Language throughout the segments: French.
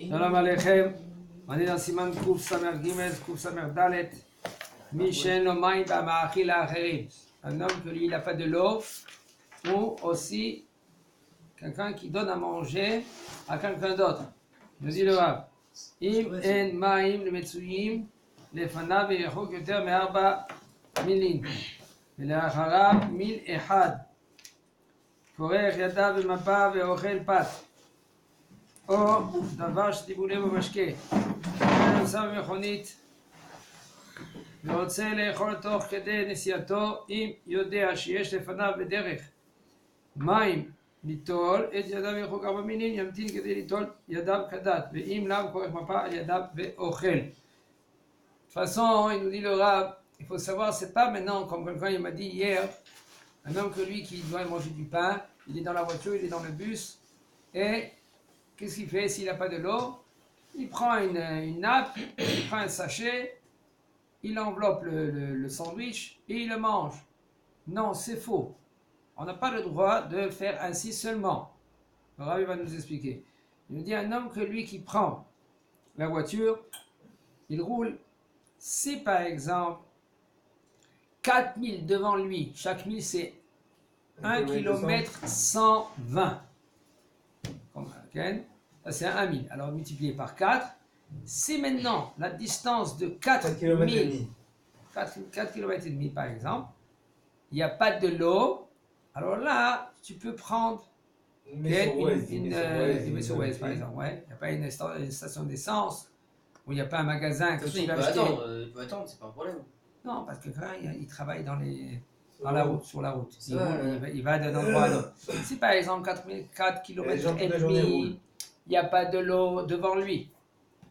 Shalom Aleichem. On est dans Siman Kouf Samer Gimel, Kouf Samer Dalet. Mishen Omaï Ba'ma'achil Acherim. Un homme que lui, il n'a pas de l'eau. Ou aussi, quelqu'un qui donne à manger à quelqu'un d'autre. Nous dit le Rav. Im en ma'im le metsuyim lefanav yechok yoter me'arba milin. ולאחריו מיל אחד, פורח ידיו במפה ואוכל פת, או דבר שטיבולה במשקה, נמצא במכונית ורוצה לאכול תוך כדי נסיעתו, אם יודע שיש לפניו בדרך מים ליטול את ידיו יחוק 4 מילים, ימתין כדי ליטול ידיו כדת, ואם לאו פורח מפה על ידיו ואוכל. De toute façon, il nous dit le Rav, il faut savoir, c'est pas maintenant, comme quelqu'un il m'a dit hier, un homme que lui qui doit manger du pain, il est dans la voiture, il est dans le bus, et qu'est-ce qu'il fait s'il n'a pas de l'eau? Il prend une nappe, il prend un sachet, il enveloppe le sandwich et il le mange. Non, c'est faux. On n'a pas le droit de faire ainsi seulement. Le Rav va nous expliquer. Il nous dit un homme que lui qui prend la voiture, il roule. Si par exemple 4000 devant lui, chaque mille c'est 1 km 120. Okay. Ça c'est 1 000. Alors multiplié par 4. Si maintenant la distance de 4 km 4 km et demi par exemple, il n'y a pas de l'eau, alors là tu peux prendre une Waze par exemple. Ouais. Il n'y a pas une station d'essence où il n'y a pas un magasin que tu peux attendre, il peut attendre, c'est pas un problème. Non, parce que quand il travaille dans la route, sur la route. Il va d'un endroit à l'autre. Si par exemple 4 km et demi, il n'y a pas de l'eau devant lui,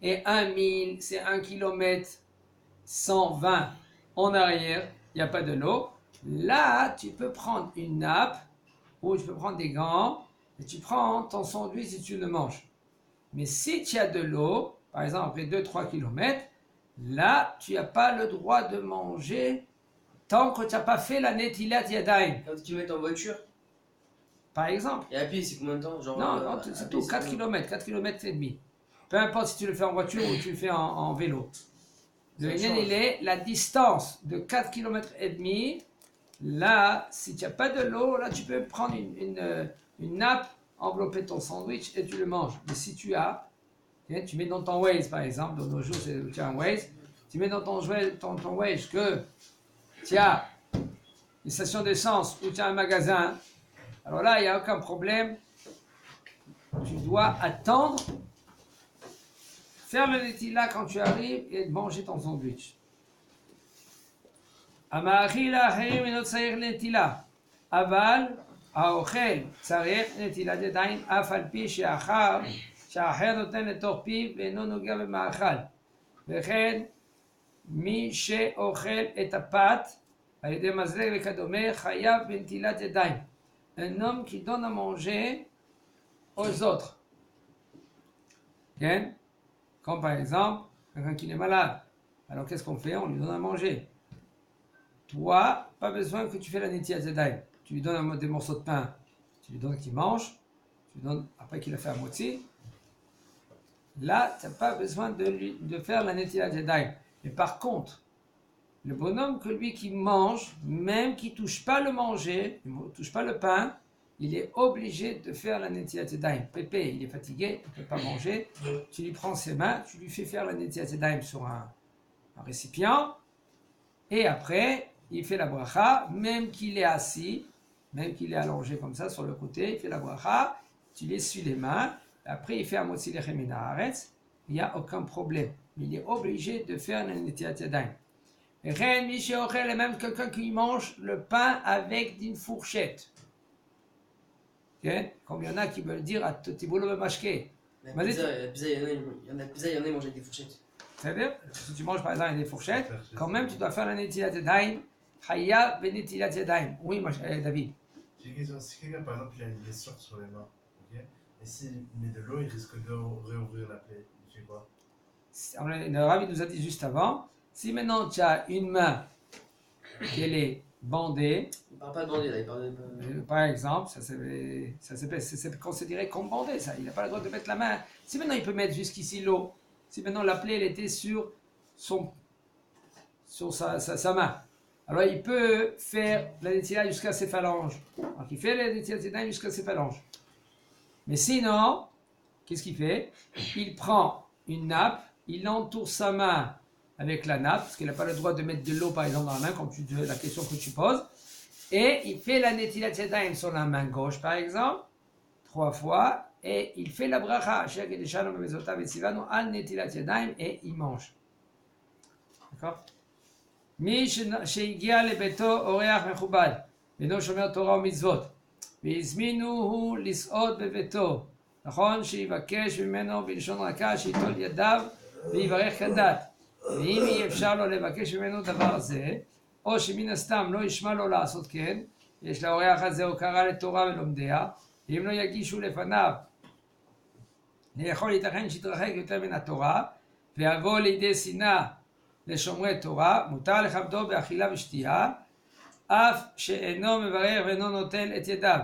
et 1000, c'est 1 km 120 en arrière, il n'y a pas de l'eau, là tu peux prendre une nappe, ou tu peux prendre des gants, et tu prends ton sandwich et tu le manges. Mais si tu as de l'eau, par exemple après 2-3 km, là, tu n'as pas le droit de manger tant que tu n'as pas fait la netilat yadayim. Quand tu mets en voiture, par exemple. Et à pied, c'est combien de temps? Genre, non, c'est tout, 4 km, 4 km et demi. Peu importe si tu le fais en voiture ou tu le fais en vélo. Le lien, il est la distance de 4 km et demi. Là, si tu n'as pas de l'eau, là, tu peux prendre une nappe, envelopper ton sandwich et tu le manges. Mais si tu as, tu mets dans ton Waze, par exemple, dans nos jours, tu as un Waze, tu mets dans ton Waze que tu as une station d'essence ou tu as un magasin, alors là, il n'y a aucun problème. Tu dois attendre, faire le netila quand tu arrives et manger ton sandwich. המאכיל האחרים אינו צריך נטילה, אבל האוכל צריך נטילת ידיים אף על פי שהאחר נותן לתוך פיו ואינו נוגע במאכל. וכן מי שאוכל את הפת על ידי מזלג וכדומה חייב בנטילת ידיים. Un homme qui donne à manger aux autres. Okay? Comme par exemple, quelqu'un qui est malade. Alors qu'est-ce qu'on fait? On lui donne à manger. Toi, pas besoin que tu fasses la netilat yadayim. Tu lui donnes des morceaux de pain. Tu lui donnes qu'il mange. Tu lui donnes après qu'il a fait à moitié. Là, tu n'as pas besoin de faire la netilat yadayim. Mais par contre, le bonhomme que lui qui mange, même qui ne touche pas le manger, il ne touche pas le pain, il est obligé de faire la netilat yadayim. Pépé, il est fatigué, il ne peut pas manger. Tu lui prends ses mains, tu lui fais faire la netilat yadayim sur un récipient. Et après, il fait la bracha, même qu'il est assis, même qu'il est allongé comme ça sur le côté, il fait la bracha, tu lui essuies les mains. Après, il fait un motzi lechem min haaretz, il n'y a aucun problème. Mais il est obligé de faire la netilat yadayim. Et rien, Miché Ochel, et même quelqu'un qui mange le pain avec une fourchette. Okay? Comme il y en a qui veulent dire à Tiboulou Bemashke. La pizza, il y en a qui mangent avec des fourchettes. C'est-à-dire, si tu manges par exemple avec des fourchettes, quand même tu dois faire la netilat yadayim. Chayav benetilat yadayim. Oui, David. J'ai une question. Si quelqu'un, par exemple, il a une blessure sur les mains, okay, et s'il met de l'eau, il risque de réouvrir la plaie. Il fait quoi? Le Rav nous a dit juste avant, si maintenant tu as une main qui est bandé, Il parle pas de bander là, il parle de. par exemple, c'est considéré comme bandé, ça. Il n'a pas le droit de mettre la main. Si maintenant il peut mettre jusqu'ici l'eau, si maintenant la plaie elle était sur sa main, alors il peut faire la netila jusqu'à ses phalanges. Donc il fait la netila jusqu'à ses phalanges. Mais sinon, qu'est-ce qu'il fait? Il prend une nappe, il entoure sa main avec la nappe, parce qu'il n'a pas le droit de mettre de l'eau par exemple dans la main, comme la question que tu poses, et il fait la netilat yadayim sur la main gauche par exemple, 3 fois, et il fait la bracha, et il mange. D'accord? מי שהגיע לביתו אורח מכובד, ואינו שומר תורה ומצוות, והזמינו לסעוד בביתו, נכון? שיבקש ממנו בלשון רכה, שיטול ידיו ויברך כדת. ואם אי אפשר לו לבקש ממנו דבר זה, או שמן הסתם לא ישמע לו לעשות כן, יש לאורח הזה הוקרה לתורה ולומדיה, ואם לא יגישו לפניו לאכול, ייתכן שיתרחק יותר מן התורה, ויבוא לידי שנאה לשומרי תורה, מותר לכבדו באכילה ושתייה, אף שאינו מברך ואינו נוטל את ידיו.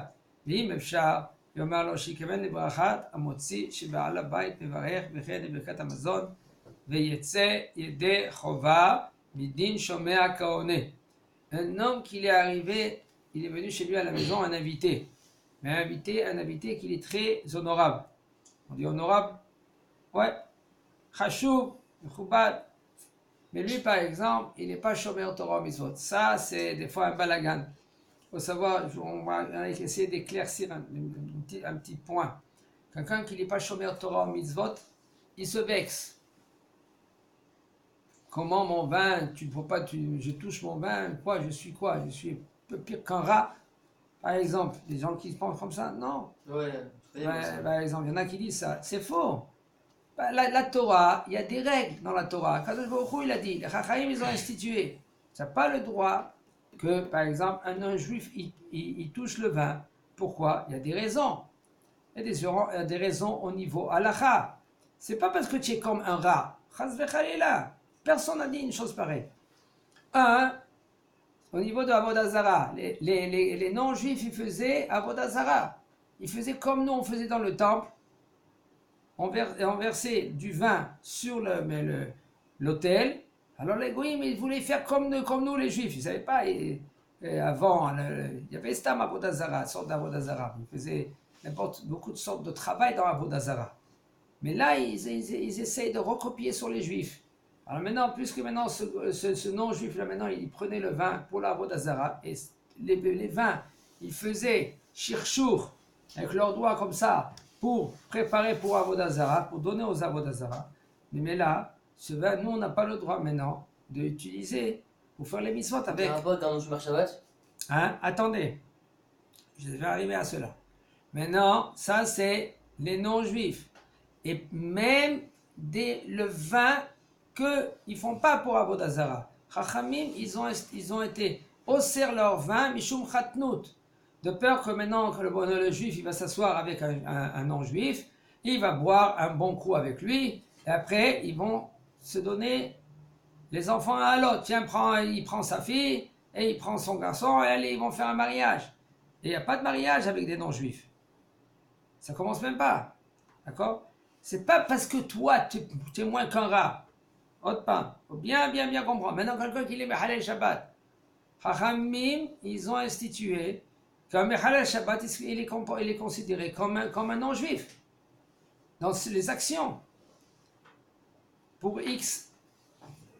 ואם אפשר, יאמר לו שיכוון לברכת המוציא שבעל הבית מברך וכן לברכת המזון, ויצא ידי חובה מדין שומע כעונה. Un homme qui est arrivé, il est venu chez lui à la maison, un invité. Mais un invité qui est très honorable. On dit honorable? Ouais. Chashuv, Choubad. Mais lui, par exemple, il n'est pas Shomer Torah Mitzvot. Ça, c'est des fois un balagan. Il faut savoir, on va essayer d'éclaircir un petit point. Quelqu'un qui n'est pas Shomer Torah Mitzvot, il se vexe. Comment mon vin, tu ne peux pas, je touche mon vin, quoi, je suis quoi? Je suis un peu pire qu'un rat. Par exemple, des gens qui se pensent comme ça, non. Ouais, Par exemple, il y en a qui disent ça. C'est faux. La Torah, il y a des règles dans la Torah. Kadosh Baruch Hu, il a dit, les Chachamim, ils ont institué. Tu n'as pas le droit que, par exemple, un non-juif, il touche le vin. Pourquoi? Il y a des raisons. Il y a des raisons au niveau halakha. C'est pas parce que tu es comme un rat. Chas v'chalila. Personne n'a dit une chose pareille. Au niveau de Avodah Zarah, les non-juifs, ils faisaient Avodah Zarah. Ils faisaient comme nous, on faisait dans le temple. On versait du vin sur l'autel. Alors les goïms, ils voulaient faire comme nous les juifs. Ils ne savaient pas. Avant, il y avait Stam Avodah Zarah, une sorte d'Avodah Zarah. Ils faisaient beaucoup de sortes de travail dans Avodah Zarah. Mais là, ils essayent de recopier sur les juifs. Alors maintenant, puisque maintenant ce non-juif là, maintenant, il prenait le vin pour l'Avodah Zarah, et les vins, ils faisaient shirshur avec leurs doigts comme ça, pour préparer pour Avodah Zarah, pour donner aux Avodah Zarah. Mais là, ce vin, nous, on n'a pas le droit maintenant d'utiliser pour faire les mitzvot avec. Un rapport quand on joue par Shabbat. Hein? Attendez, je vais arriver à cela. Maintenant, ça c'est les non-juifs. Et même le vin qu'ils ne font pas pour Avodah Zarah. Chachamim, ils ont été osser leur vin, mishum chatnut. De peur que maintenant que le juif il va s'asseoir avec un non-juif, il va boire un bon coup avec lui, et après ils vont se donner les enfants à l'autre. Tiens, il prend sa fille, et il prend son garçon, et allez, ils vont faire un mariage. Et il n'y a pas de mariage avec des non-juifs. Ça commence même pas. D'accord? C'est pas parce que toi, tu es moins qu'un rat. Autre pas. Faut bien comprendre. Maintenant, quelqu'un qui est Mehalel Shabbat. Chachamim, ils ont institué qu'un Mehalel Shabbat, il est considéré comme un non-juif. Dans les actions. Pour X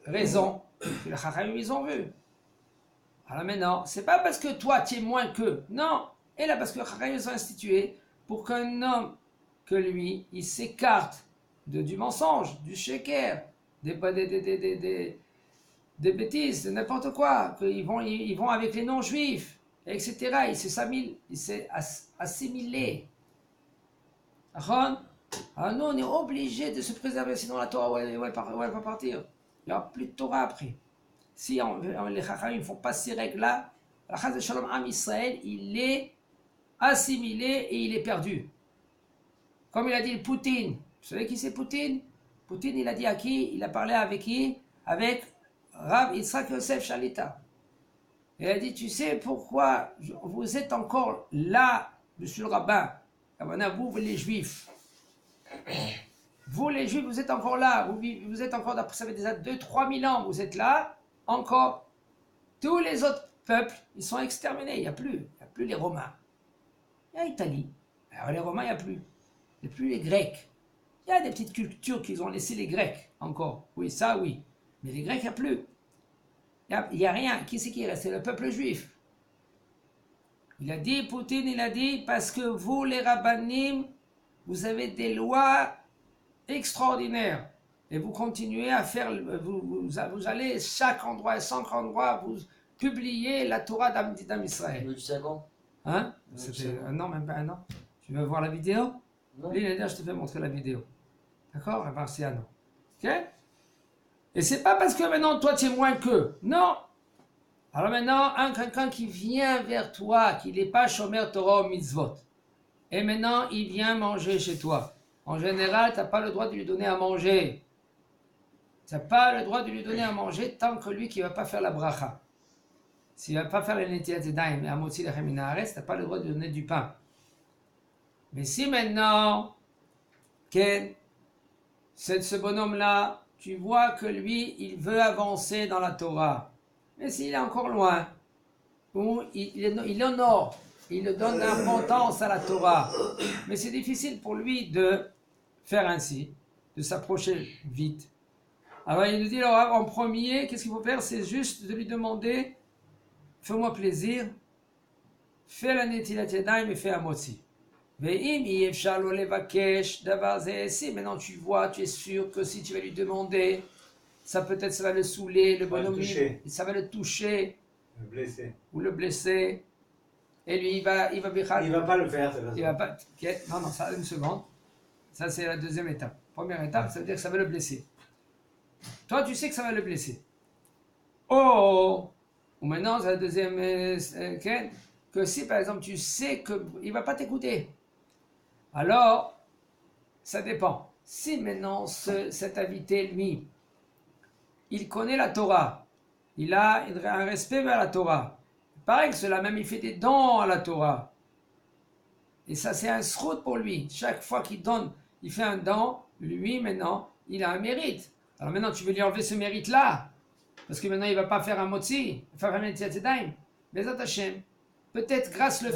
raisons que les Chachamim, ils ont vu. Alors maintenant, c'est pas parce que toi, tu es moins qu'eux. Non. Et là, parce que les Chachamim, ils ont institué pour qu'un homme, que lui, il s'écarte du mensonge, du sheker, des bêtises, de n'importe quoi, qu'ils vont avec les non-juifs, etc. Il s'est assimilé. Alors nous, on est obligé de se préserver, sinon la Torah, elle va partir. Il n'y aura plus de Torah après. Si les Chachamim ne font pas ces règles-là, la Chaz de Shalom Am Israël, il est assimilé et il est perdu. Comme il a dit Poutine. Vous savez qui c'est Poutine? Poutine, il a dit à qui? Il a parlé avec qui? Avec Rav Yitzhak Yosef Shalita. Et elle dit, tu sais pourquoi vous êtes encore là, monsieur le rabbin, vous les juifs. Vous les juifs, vous êtes encore là, vous êtes encore, ça fait déjà 2-3 000 ans, vous êtes là, encore. Tous les autres peuples, ils sont exterminés, il n'y a plus les Romains. Il y a l'Italie, alors les Romains, il n'y a plus. Il n'y a plus les Grecs. Il y a des petites cultures qu'ils ont laissé les Grecs, encore. Oui, ça, oui. Mais les Grecs, il n'y a plus. Il n'y a rien. Qui c'est qui reste? C'est le peuple juif. Il a dit, Poutine, il a dit, parce que vous, les rabbanim, vous avez des lois extraordinaires. Et vous continuez à faire, vous allez chaque endroit, vous publiez la Torah d'Am Israël. Tu sais quand? Hein? C'était un an, même pas un an. Tu veux voir la vidéo? Non. Lui, il a dit, je te fais montrer la vidéo. D'accord? C'est un an. Ok? Et c'est pas parce que maintenant, toi, tu es moins qu'eux. Non! Alors maintenant, quelqu'un qui vient vers toi, qui n'est pas Shomer Torah ou Mitzvot, et maintenant, il vient manger chez toi. En général, tu n'as pas le droit de lui donner à manger. Tu n'as pas le droit de lui donner à manger tant que lui qui ne va pas faire la bracha. S'il ne va pas faire la Netilat Yadayim et Amotzi Lechem Min Haaretz, tu n'as pas le droit de lui donner du pain. Mais si maintenant, Ken, ce bonhomme-là, tu vois que lui, il veut avancer dans la Torah, mais s'il est encore loin, ou il honore, il donne l'importance à la Torah, mais c'est difficile pour lui de faire ainsi, de s'approcher vite. Alors il nous dit, alors, en premier, qu'est-ce qu'il faut faire? C'est juste de lui demander, fais-moi plaisir, fais la Netilat Yadayim et fais un motzi. Si maintenant tu vois, tu es sûr que si tu vas lui demander, ça peut-être ça va le saouler, le bonhomme, ça va le toucher, ou le blesser, et lui il va Il va pas le faire, c'est il va pas. Okay. Non, ça une seconde. Ça c'est la deuxième étape. Première étape, ça veut dire que ça va le blesser. Toi tu sais que ça va le blesser. Ou maintenant c'est la deuxième que si par exemple tu sais qu'il va pas t'écouter. Alors, ça dépend. Si maintenant cet invité, lui, il connaît la Torah, il a un respect vers la Torah, pareil que cela même, il fait des dons à la Torah. Et ça, c'est un srout pour lui. Chaque fois qu'il donne, il fait un don, lui, maintenant, il a un mérite. Alors maintenant, tu veux lui enlever ce mérite-là, parce que maintenant, il ne va pas faire un motzi, il va faire un Netilat Yadayim. Mais Hashem, peut-être grâce au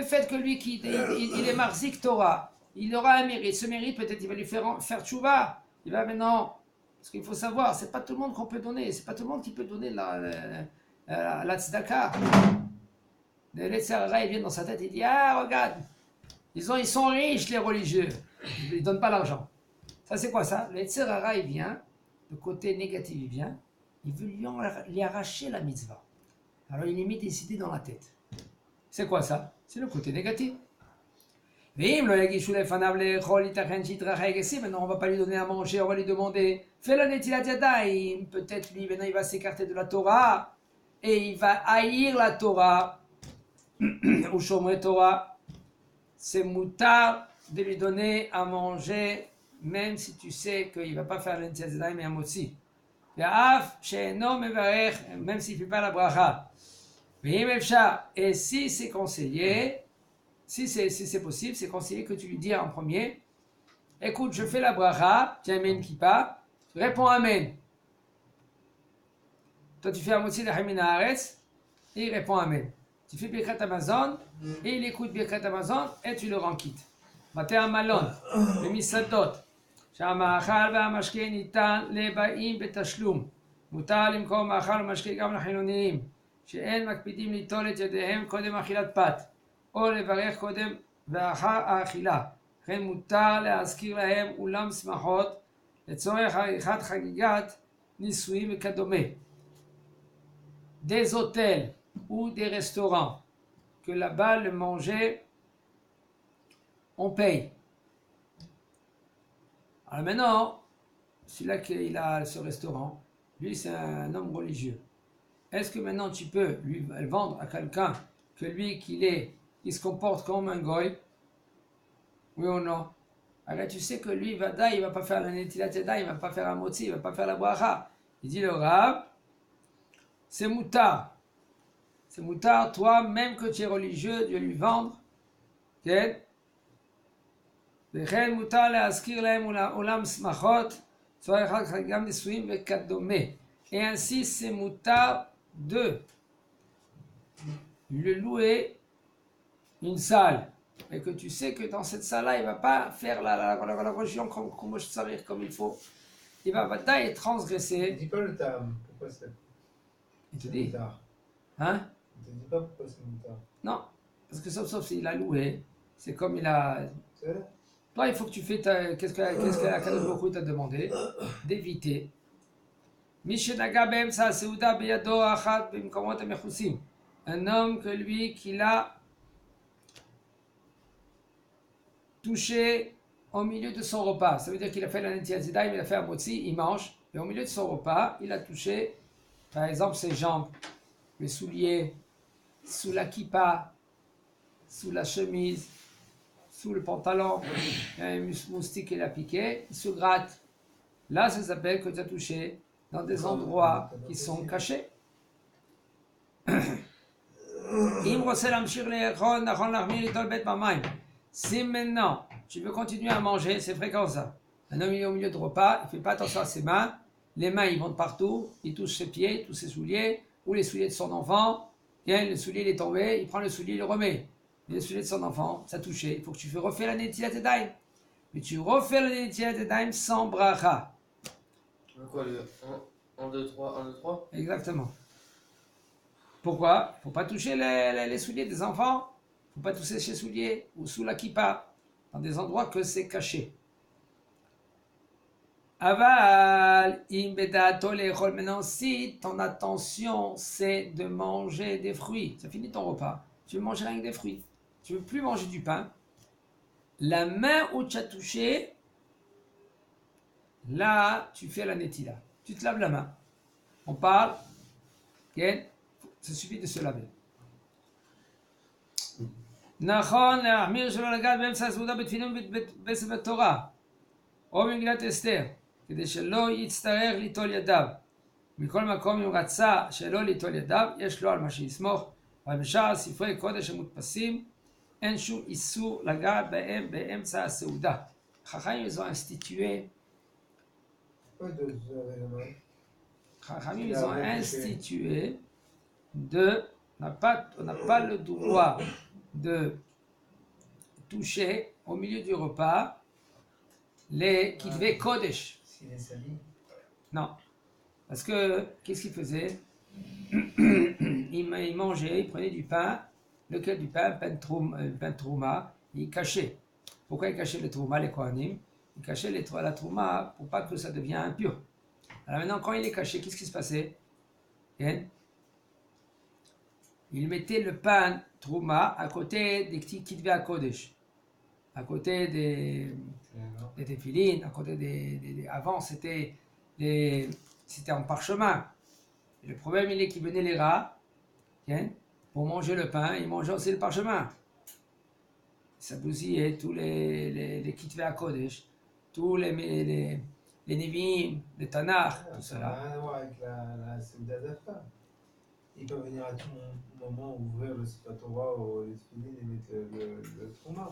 fait que lui, il est marzik Torah, il aura un mérite. Ce mérite, peut-être, il va lui faire tchouva. Il va maintenant, parce qu'il faut savoir, c'est pas tout le monde qu'on peut donner, c'est pas tout le monde qui peut donner la tzedaka. Le Yetzirah, il vient dans sa tête, il dit, ah, regarde, ils sont riches, les religieux. Ils donnent pas l'argent. Ça, c'est quoi ça? Le Yetzirah, il vient, le côté négatif, il vient, il veut lui arracher la mitzvah. Alors, il est mis des idées dans la tête. C'est quoi ça? C'est le côté négatif. Maintenant on va pas lui donner à manger, on va lui demander, fais la Netilat Yadayim. Peut-être lui, maintenant il va s'écarter de la Torah, et il va haïr la Torah, ou Shomrei Torah. C'est moutard de lui donner à manger, même si tu sais qu'il va pas faire la Netilat Yadayim et un motzi. Même s'il ne fait pas la bracha. Et si c'est conseillé, si c'est possible, c'est conseillé que tu lui dis en premier, écoute, je fais la bracha, tu as un kippa, réponds Amen. Toi tu fais un motzi Lechem Min Haaretz, et il répond Amen. Tu fais Birkat Hamazon, et il écoute Birkat Hamazon, et tu le rends quitte. Bate Amalon, le Misadot, שהמאכל והמשקה ניתן לבאים בתשלום. מותר למכור מאכל ומשקה גם לחילוניים, שאין מקפידים ליטול את ידיהם קודם אכילת פת, או לברך קודם ואחר האכילה. לכן מותר להזכיר להם אולם שמחות לצורך עריכת חגיגת נישואים וכדומה. Des hôtels ou des restaurants que là-bas le manger on paye. Alors maintenant, celui-là qui a ce restaurant, lui c'est un homme religieux. Est-ce que maintenant tu peux lui vendre à quelqu'un que lui qu'il se comporte comme un goy? Oui ou non? Alors tu sais que lui, il va pas faire la Netilat Yadayim, il va pas faire un motzi, il va pas faire la bracha. Il dit le Rav, c'est moutard. c'est moutard, toi, même que tu es religieux, de lui vendre. כן? וכן מותר להזכיר להם עולם שמחות, צורך אחר כך גם נישואים וכדומה. Et ainsi, c'est moutard de lui louer une salle. Et que tu sais que dans cette salle-là, il ne va pas faire la religion comme il faut. Il va batailler et transgresser. Dis pas le terme. Pourquoi c'est Il te dit. moutard? Hein? Ne te dis pas pourquoi c'est moutard. Non. Parce que sauf s'il a loué. C'est comme il a. C'est vrai? Toi, il faut que tu fais qu'est-ce que la Kadosh Baruch Hu t'a demandé d'éviter. Un homme que lui, qu'il a touché au milieu de son repas. Ça veut dire qu'il a fait la Netilat Yadayim, il a fait un motzi, il mange, et au milieu de son repas, il a touché, par exemple, ses jambes, les souliers, sous la kippa, sous la chemise, sous le pantalon, il y a un moustique qu'il a piqué, il se gratte. Là, ça s'appelle que tu as touché dans des endroits qui sont cachés. Si maintenant tu veux continuer à manger, c'est fréquent ça. Un homme il est au milieu de repas, il ne fait pas attention à ses mains, les mains ils vont de partout, il touche ses pieds, il touche ses souliers, ou les souliers de son enfant, et le soulier il est tombé, il prend le soulier, il le remet. Et le soulier de son enfant, ça a touché, il faut que tu refais la Netilat Yadayim. Mais tu refais la Netilat Yadayim sans bracha. Quoi, le 1, 2, 3, 1, 2, 3? Exactement. Pourquoi? Il ne faut pas toucher les souliers des enfants. Il ne faut pas toucher ses souliers ou sous la kippa, dans des endroits que c'est caché. Aval, maintenant, si ton attention c'est de manger des fruits, ça finit ton repas, tu veux manger rien que des fruits, tu ne veux plus manger du pain, la main où tu as touché, là, tu fais la netila. Tu te laves la main. On parle, okay? Ça suffit de se laver. נכון להחמיר שלא לגעת באמצע הסעודה בתפילין ובספר תורה או במגילת אסתר כדי שלא יצטרך ליטול ידיו. מכל מקום אם רצה שלא ליטול ידיו יש לו על מה שיסמוך, אבל בשאר ספרי קודש המודפסים אין שום איסור לגעת בהם באמצע הסעודה. חכמים ils ont institué ils ont institué on n'a pas le droit de toucher au milieu du repas les kitvei kodesh. S'il est sali. Non. Parce que, qu'est-ce qu'il faisait? Il mangeait, il prenait du pain, lequel du pain, pain de trouma, il cachait. Pourquoi il cachait le trouma, les kohanim? Il cachait la trouma pour pas que ça devienne impur. Alors maintenant, quand il est caché, qu'est-ce qui se passait? Il mettait le pain trouma à côté des petits kitvei kodesh, à côté des téphilines, à côté avant c'était en parchemin. Et le problème il est qu'il venait les rats, pour manger le pain, ils mangeaient aussi le parchemin. Ça bousillait tous les kitvei kodesh, tous les Nevi'im, les Tanakh, tout Ça cela. n'a rien à voir avec la Seuda d'Afka. Il peut venir à tout moment ouvrir le Sefer Torah ou les tefilines et mettre le trouma.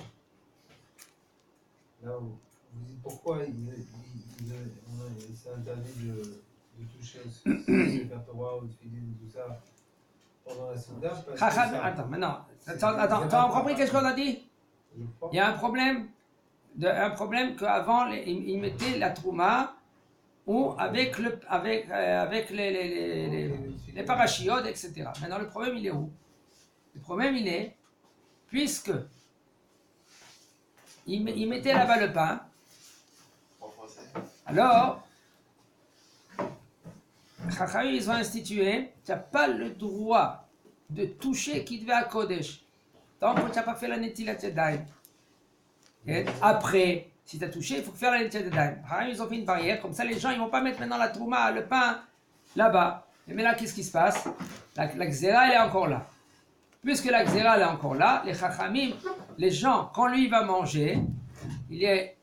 Là où vous dites pourquoi c'est interdit de toucher le Sefer Torah ou les tefilines et tout ça pendant la Seuda. Attends, maintenant, attends, tu as compris qu'est-ce qu'on a dit? Il y a un problème qu'avant, ils mettaient la trouma ou avec les parachiotes, etc. Maintenant, le problème, il est où? Le problème, il est, puisque ils mettaient là-bas le pain, alors, Chachamim, ils ont institué, tu n'as pas le droit de toucher kitvei kodesh tant que tu n'as pas fait la Netilat Yadayim. Après, si tu as touché, il faut faire la Netilat Yadayim. Ils ont fait une barrière, comme ça les gens ils ne vont pas mettre maintenant la trouma, le pain, là-bas. Mais là, qu'est-ce qui se passe? La Gzera, elle est encore là. Puisque la Gzera, elle est encore là, les Chachamim, les gens, quand lui va manger, il est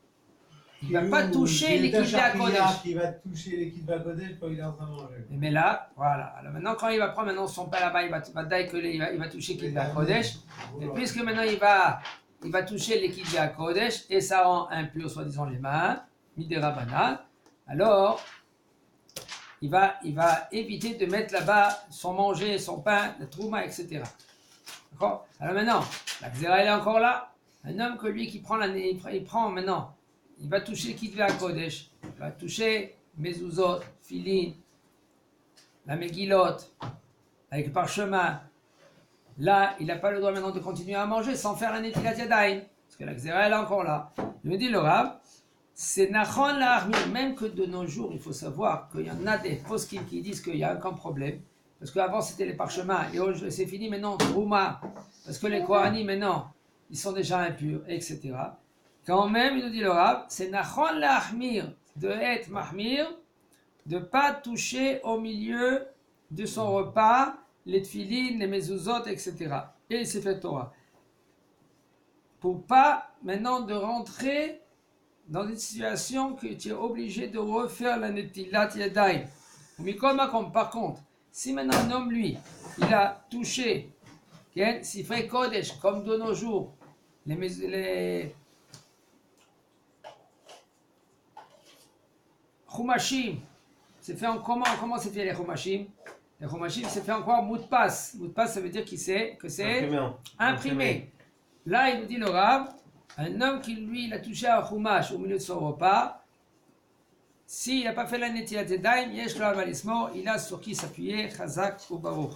il ne va pas toucher les Kitva Kodesh. Qui va toucher les Kitva Kodesh quand il est en train de manger. Mais là, voilà. Alors maintenant, quand il va prendre maintenant son pain là-bas, il va toucher Kitva Kodesh. Et puisque maintenant il va toucher les Kitva Kodesh et ça rend impur, soi-disant, les mains, Midera alors il va éviter de mettre là-bas son manger, son pain, la trouma, etc. D'accord? Alors maintenant, la Xéra elle est encore là. Un homme que lui qui prend il prend maintenant, il va toucher Kitva Kodesh, il va toucher Mezuzot, Filin, la Megillot, avec le parchemin. Là, il n'a pas le droit maintenant de continuer à manger sans faire un Netilat Yadayim, parce que la Xéra elle est encore là. Il me dit le Rav, c'est Nachon la Armir, même que de nos jours, il faut savoir qu'il y en a des poskim qui disent qu'il y a aucun problème, parce qu'avant c'était les parchemins, et c'est fini maintenant, Trouma, parce que les Kohanim maintenant, ils sont déjà impurs, etc. Quand même, il nous dit le Rav, c'est Nachon la Armir, de être Mahmir, de ne pas toucher au milieu de son repas les tfilines, les mezuzot, etc. Et les Sefer Torah. Pour pas maintenant de rentrer dans une situation que tu es obligé de refaire la netilat yadayim. Par contre, si maintenant un homme, lui, il a touché, s'il fait kodesh, comme de nos jours, les chumashim, c'est fait en comment c'est fait les chumashim? Les chumashim, c'est fait en quoi? Moutpas. Moutpas, ça veut dire que c'est imprimé. Là, il nous dit le Rav, un homme qui, lui, il a touché un chumash au milieu de son repas, s'il n'a pas fait la netilat yadayim, yesh lo avalismo, il a sur qui s'appuyer, chazak ou baruch.